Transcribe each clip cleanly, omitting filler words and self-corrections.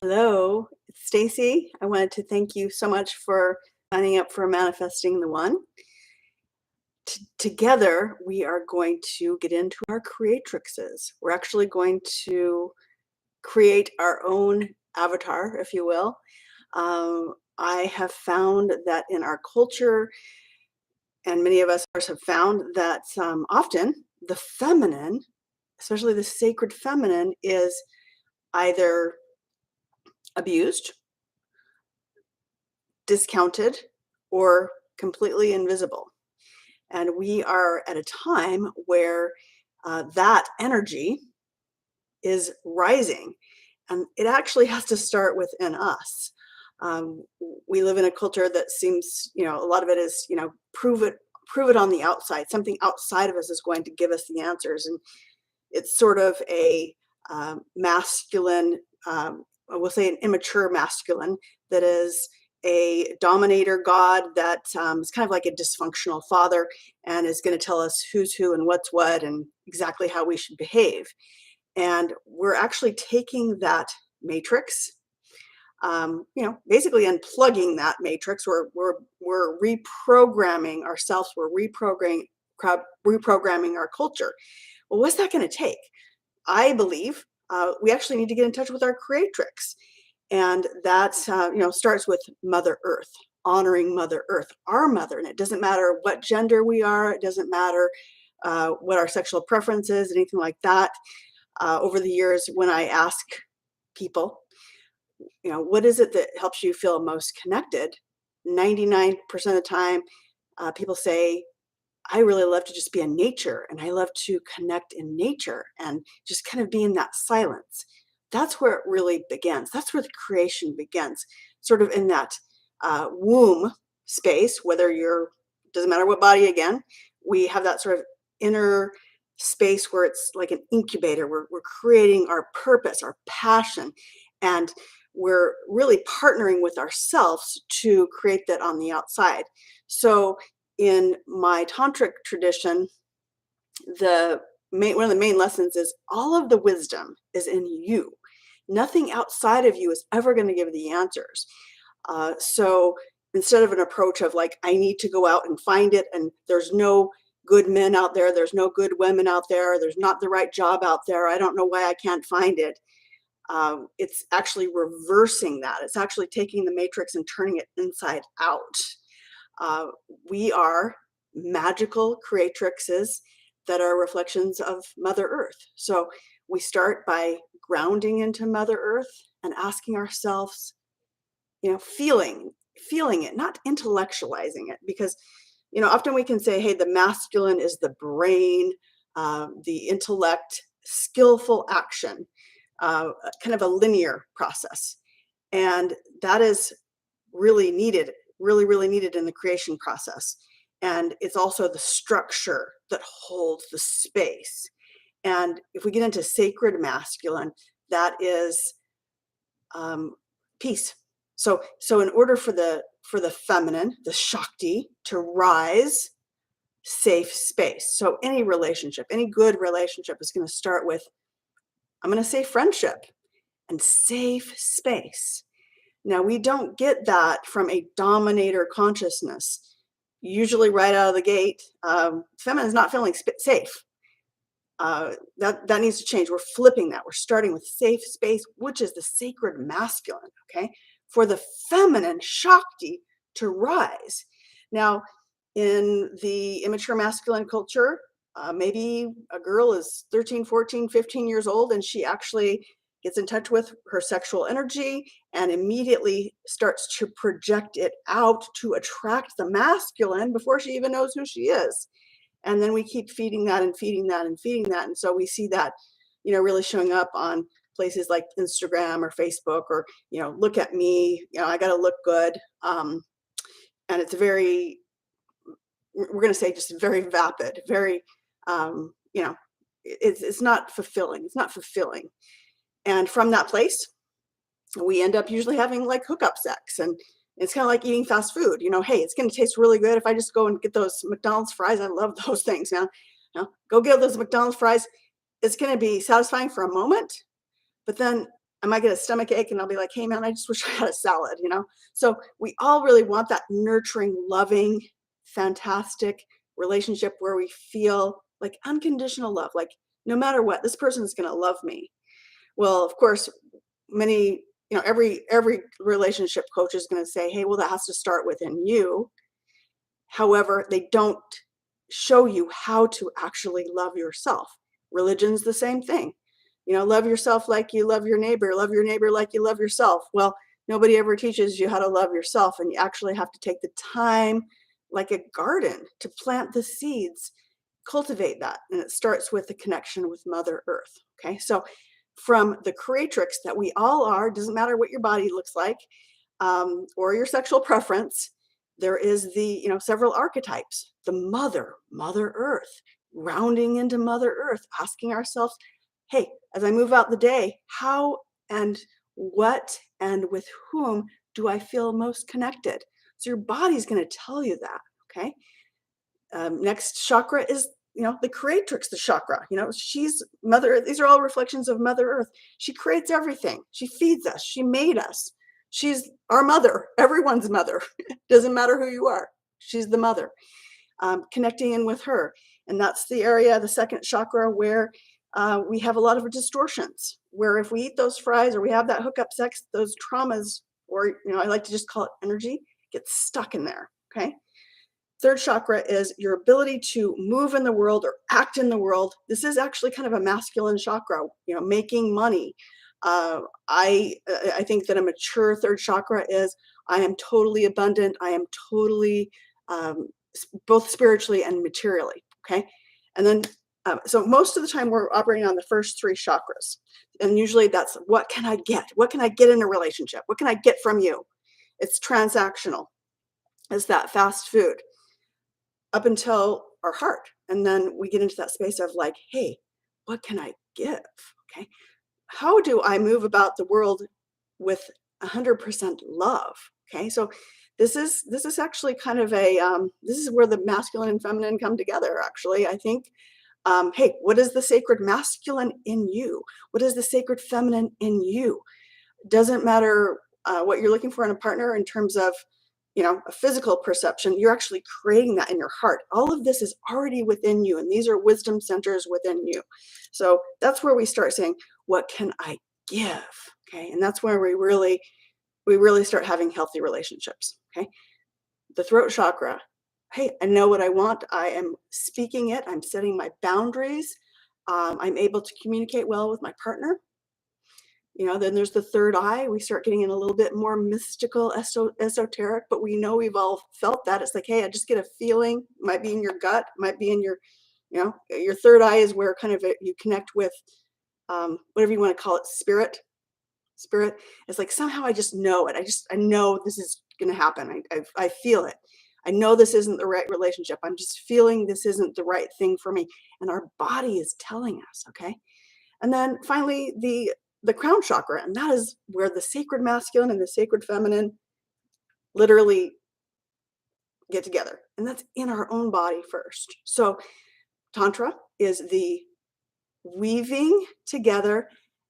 Hello, it's Staci. I wanted to thank you so much for signing up for Manifesting the One. Together, we are going to get into our creatrixes. We're actually going to create our own avatar, if you will. I have found that in our culture, and many of us have found that often the feminine, especially the sacred feminine, is either abused, discounted, or completely invisible. And we are at a time where that energy is rising. And it actually has to start within us. Um, we live in a culture that seems, a lot of it is, prove it on the outside. Something outside of us is going to give us the answers. And it's sort of a masculine, we'll say an immature masculine that is a dominator god that is kind of like a dysfunctional father and is going to tell us who's who and what's what and exactly how we should behave. And we're actually taking that matrix, basically unplugging that matrix. We're reprogramming ourselves. We're reprogramming our culture. Well, what's that going to take? I believe we actually need to get in touch with our creatrix. And that, starts with Mother Earth, honoring Mother Earth, our mother. And it doesn't matter what gender we are. It doesn't matter what our sexual preference is, anything like that. Over the years, when I ask people, what is it that helps you feel most connected? 99% of the time, people say, I really love to just be in nature and I love to connect in nature and just kind of be in that silence. That's where it really begins. That's where the creation begins, sort of in that womb space, doesn't matter what body again, we have that sort of inner space where it's like an incubator. We're creating our purpose, our passion, and we're really partnering with ourselves to create that on the outside. So in my tantric tradition, one of the main lessons is all of the wisdom is in you. Nothing outside of you is ever going to give the answers. So instead of an approach of like, I need to go out and find it, and there's no good men out there, there's no good women out there, there's not the right job out there, I don't know why I can't find it. It's actually reversing that. It's actually taking the matrix and turning it inside out. We are magical creatrixes that are reflections of Mother Earth. So we start by grounding into Mother Earth and asking ourselves, feeling it, not intellectualizing it, because often we can say, hey, the masculine is the brain, the intellect, skillful action, kind of a linear process. And that is really needed, really needed in the creation process. And it's also the structure that holds the space. And if we get into sacred masculine, that is peace. So in order for the feminine, the Shakti, to rise, safe space. So any relationship, any good relationship is going to start with, I'm going to say friendship and safe space. Now, we don't get that from a dominator consciousness. Usually right out of the gate, feminine is not feeling safe. That needs to change. We're flipping that. We're starting with safe space, which is the sacred masculine, okay? For the feminine Shakti to rise. Now, in the immature masculine culture, maybe a girl is 13, 14, 15 years old, and she actually gets in touch with her sexual energy and immediately starts to project it out to attract the masculine before she even knows who she is. And then we keep feeding that and feeding that and feeding that. And so we see that, really showing up on places like Instagram or Facebook, or, look at me, I got to look good. And it's very, we're going to say just very vapid, very, it's not fulfilling. It's not fulfilling. And from that place, we end up usually having like hookup sex, and it's kind of like eating fast food. Hey, it's going to taste really good if I just go and get those McDonald's fries. I love those things. Go get those McDonald's fries. It's going to be satisfying for a moment, but then I might get a stomach ache and I'll be like, hey man, I just wish I had a salad, you know? So we all really want that nurturing, loving, fantastic relationship where we feel like unconditional love, like no matter what, this person is going to love me. Well, of course, many, every relationship coach is going to say, hey, well, that has to start within you. However, they don't show you how to actually love yourself. Religion's the same thing. Love yourself like you love your neighbor like you love yourself. Well, nobody ever teaches you how to love yourself, and you actually have to take the time, like a garden, to plant the seeds, cultivate that. And it starts with the connection with Mother Earth. Okay. So from the creatrix that we all are, doesn't matter what your body looks like, or your sexual preference, there is the, several archetypes. The Mother Earth, rounding into Mother Earth, asking ourselves, hey, as I move out the day, how and what and with whom do I feel most connected? So your body's going to tell you that. Okay. Next chakra is, the creatrix, the chakra. She's Mother Earth. These are all reflections of Mother Earth. She creates everything. She feeds us. She made us. She's our mother, everyone's mother. Doesn't matter who you are. She's the mother. Connecting in with her. And that's the area, the second chakra, where we have a lot of distortions, where if we eat those fries or we have that hookup sex, those traumas, or, I like to just call it energy, get stuck in there. Okay. Third chakra is your ability to move in the world or act in the world. This is actually kind of a masculine chakra, making money. I think that a mature third chakra is, I am totally abundant. I am totally both spiritually and materially. Okay. And then, so most of the time we're operating on the first three chakras. And usually that's, what can I get? What can I get in a relationship? What can I get from you? It's transactional. It's that fast food up until our heart. And then we get into that space of like, hey, what can I give? Okay. How do I move about the world with 100% love? Okay. So this is actually kind of this is where the masculine and feminine come together, actually. I think, hey, what is the sacred masculine in you? What is the sacred feminine in you? Doesn't matter what you're looking for in a partner in terms of, a physical perception. You're actually creating that in your heart. All of this is already within you, and these are wisdom centers within you. So that's where we start saying, what can I give? Okay. And that's where we really start having healthy relationships. Okay. The throat chakra. Hey, I know what I want. I am speaking it. I'm setting my boundaries. I'm able to communicate well with my partner. Then there's the third eye. We start getting in a little bit more mystical, esoteric, but we know we've all felt that. It's like, hey, I just get a feeling. It might be in your gut, might be in your, your third eye is where kind of you connect with whatever you want to call it, spirit. It's like, somehow I just know it. I know this is going to happen. I feel it. I know this isn't the right relationship. I'm just feeling this isn't the right thing for me. And our body is telling us, okay? And then finally, the crown chakra, and that is where the sacred masculine and the sacred feminine literally get together. And that's in our own body first. So Tantra is the weaving together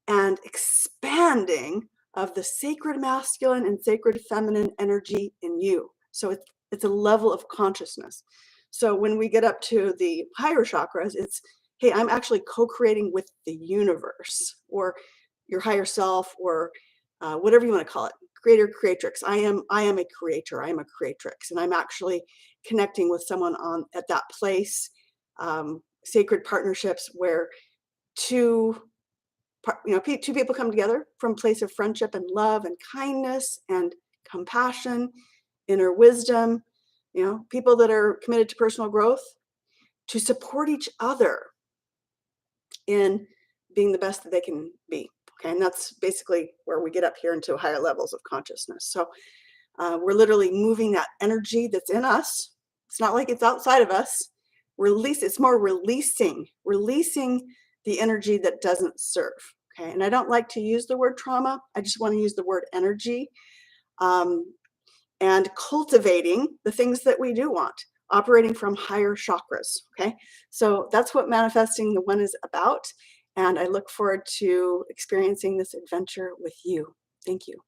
and expanding of the sacred masculine and sacred feminine energy in you. So it's a level of consciousness. So when we get up to the higher chakras, it's, hey, I'm actually co-creating with the universe, or your higher self, or whatever you want to call it, creator, creatrix. I am a creator. I am a creatrix, and I'm actually connecting with someone at that place. Sacred partnerships where two people come together from a place of friendship and love and kindness and compassion, inner wisdom. People that are committed to personal growth, to support each other in being the best that they can be. Okay, and that's basically where we get up here into higher levels of consciousness. So we're literally moving that energy that's in us. It's not like it's outside of us. It's more releasing the energy that doesn't serve. Okay, and I don't like to use the word trauma. I just want to use the word energy, and cultivating the things that we do want, operating from higher chakras. Okay, so that's what manifesting the one is about. And I look forward to experiencing this adventure with you. Thank you.